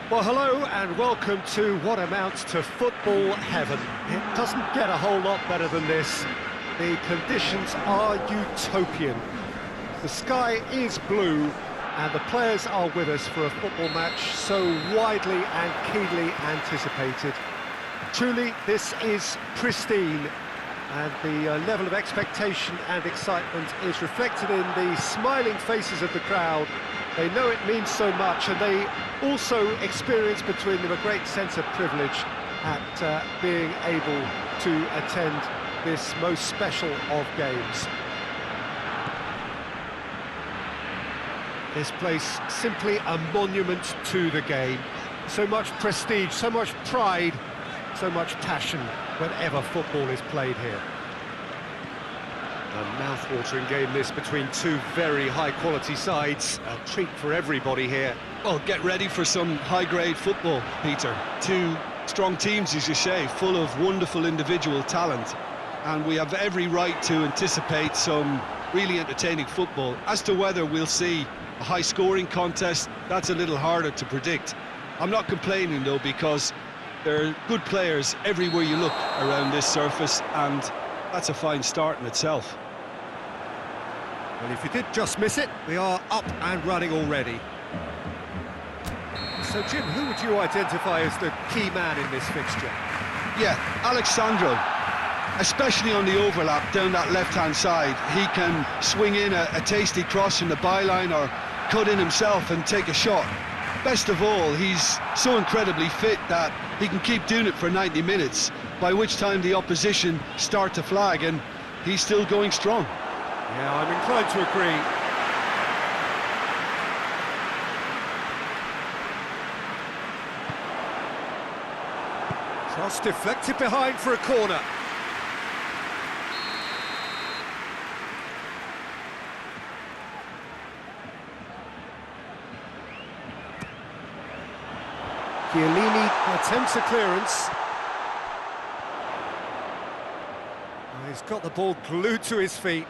Well, hello and welcome to what amounts to football heaven. It doesn't get a whole lot better than this. The conditions are utopian. The sky is blue and the players are with us for a football match so widely and keenly anticipated. Truly, this is pristine, and the level of expectation and excitement is reflected in the smiling faces of the crowd. They know it means so much, and they also experience between them a great sense of privilege at being able to attend this most special of games. This place simply a monument to the game. So much prestige, so much pride, so much passion whenever football is played here. A mouth-watering game this between two very high-quality sides. A treat for everybody here. Well, get ready for some high-grade football, Peter. Two strong teams, as you say, full of wonderful individual talent. And we have every right to anticipate some really entertaining football. As to whether we'll see a high-scoring contest, that's a little harder to predict. I'm not complaining, though, because there are good players everywhere you look around this surface, and that's a fine start in itself. Well, if you did just miss it, we are up and running already. So, Jim, who would you identify as the key man in this fixture? Yeah, Alexandro, especially on the overlap down that left-hand side. He can swing in a tasty cross from the byline or cut in himself and take a shot. Best of all, he's so incredibly fit that he can keep doing it for 90 minutes, by which time the opposition start to flag, and he's still going strong. Yeah, I'm inclined to agree. Cross deflected behind for a corner. Chiellini attempts a clearance. Oh, he's got the ball glued to his feet.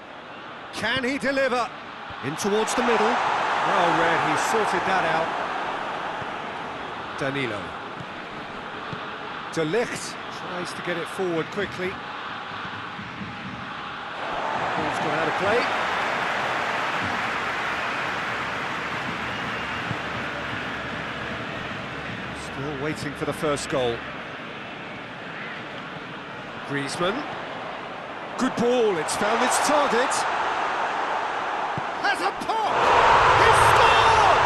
Can he deliver? In towards the middle. Well read, he sorted that out. Danilo. De Ligt tries to get it forward quickly. Ball's gone out of play. Still waiting for the first goal. Griezmann. Good ball, it's found its target. Has a pop! He scored!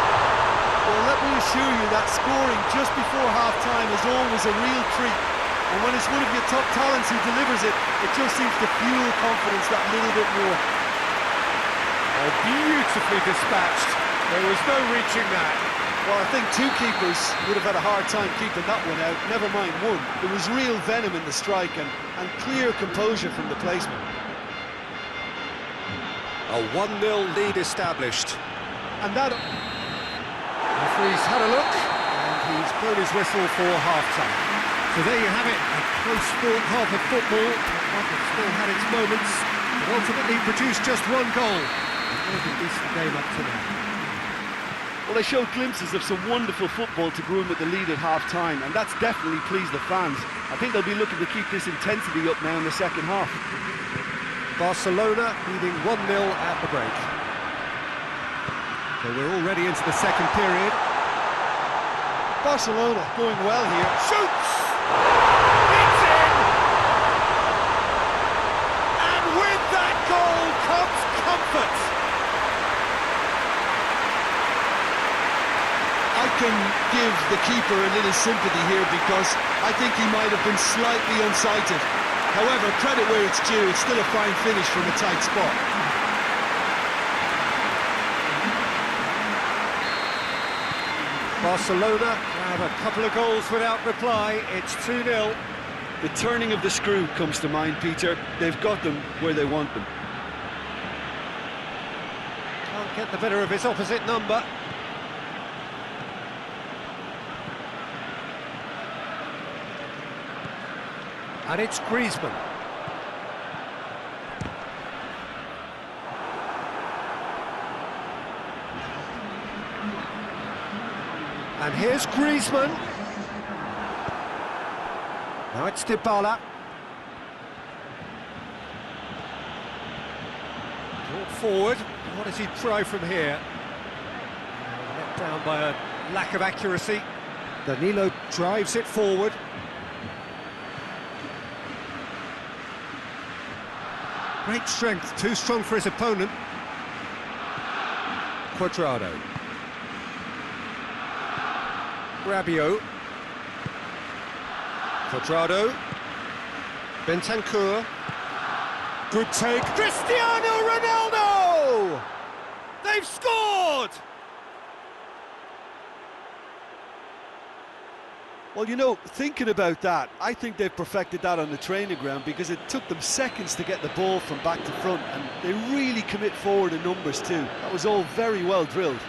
Well, let me assure you that scoring just before half-time is always a real treat. And when it's one of your top talents who delivers it, it just seems to fuel confidence that little bit more. Oh, beautifully dispatched. There was no reaching that. Well, I think two keepers would have had a hard time keeping that one out, never mind one. There was real venom in the strike and clear composure from the placement. A 1-0 lead established. And that... Referee's had a look, and he's blown his whistle for half-time. So there you have it, a close-fought half of football. One that still had its moments, but ultimately produced just one goal. It was a decent game up to now. Well, they showed glimpses of some wonderful football to go in with the lead at half-time, and that's definitely pleased the fans. I think they'll be looking to keep this intensity up now in the second half. Barcelona leading 1-0 at the break. So we're already into the second period. Barcelona going well here. Shoots! It's in! And with that goal comes comfort. I can give the keeper a little sympathy here because I think he might have been slightly unsighted. However, credit where it's due, it's still a fine finish from a tight spot. Barcelona have a couple of goals without reply. It's 2-0. The turning of the screw comes to mind, Peter. They've got them where they want them. Can't get the better of his opposite number. And it's Griezmann. And here's Griezmann. Now it's Dybala. Brought forward. What does he try from here? Let down by a lack of accuracy. Danilo drives it forward. Great strength, too strong for his opponent. Quadrado. Rabiot. Quadrado. Bentancur. Good take. Cristiano Ronaldo! They've scored! Well, you know, thinking about that, I think they've perfected that on the training ground because it took them seconds to get the ball from back to front, and they really commit forward in numbers too. That was all very well drilled.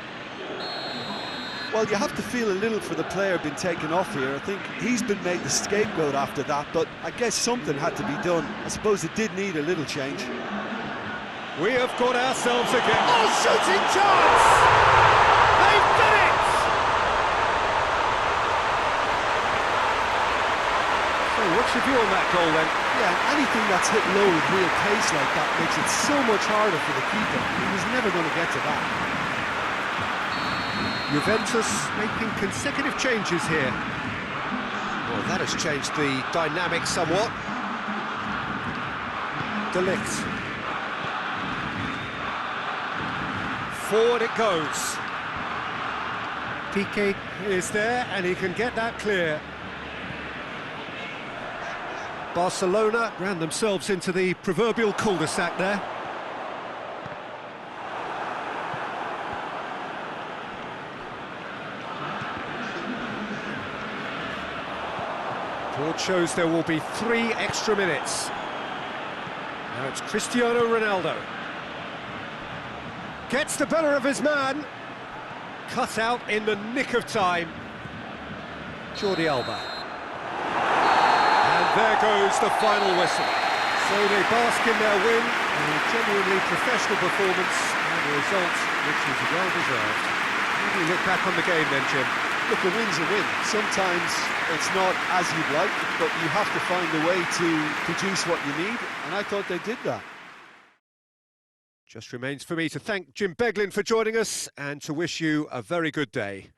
Well, you have to feel a little for the player being taken off here. I think he's been made the scapegoat after that, but I guess something had to be done. I suppose it did need a little change. We have got ourselves again. Oh, shooting chance! They've done it! So, what's your view on that goal then? Yeah, anything that's hit low with real pace like that makes it so much harder for the keeper. He was never going to get to that. Juventus making consecutive changes here. Well, that has changed the dynamic somewhat. De Ligt. Forward it goes. Piqué is there, and he can get that clear. Barcelona ran themselves into the proverbial cul-de-sac there. Board shows there will be 3 extra minutes. Now it's Cristiano Ronaldo. Gets the better of his man. Cut out in the nick of time. Jordi Alba. And there goes the final whistle. So they bask in their win, a genuinely professional performance, and a result which is well deserved. How do you look back on the game then, Jim? Look, a win's a win. Sometimes it's not as you'd like, but you have to find a way to produce what you need, and I thought they did that. Just remains for me to thank Jim Beglin for joining us and to wish you a very good day.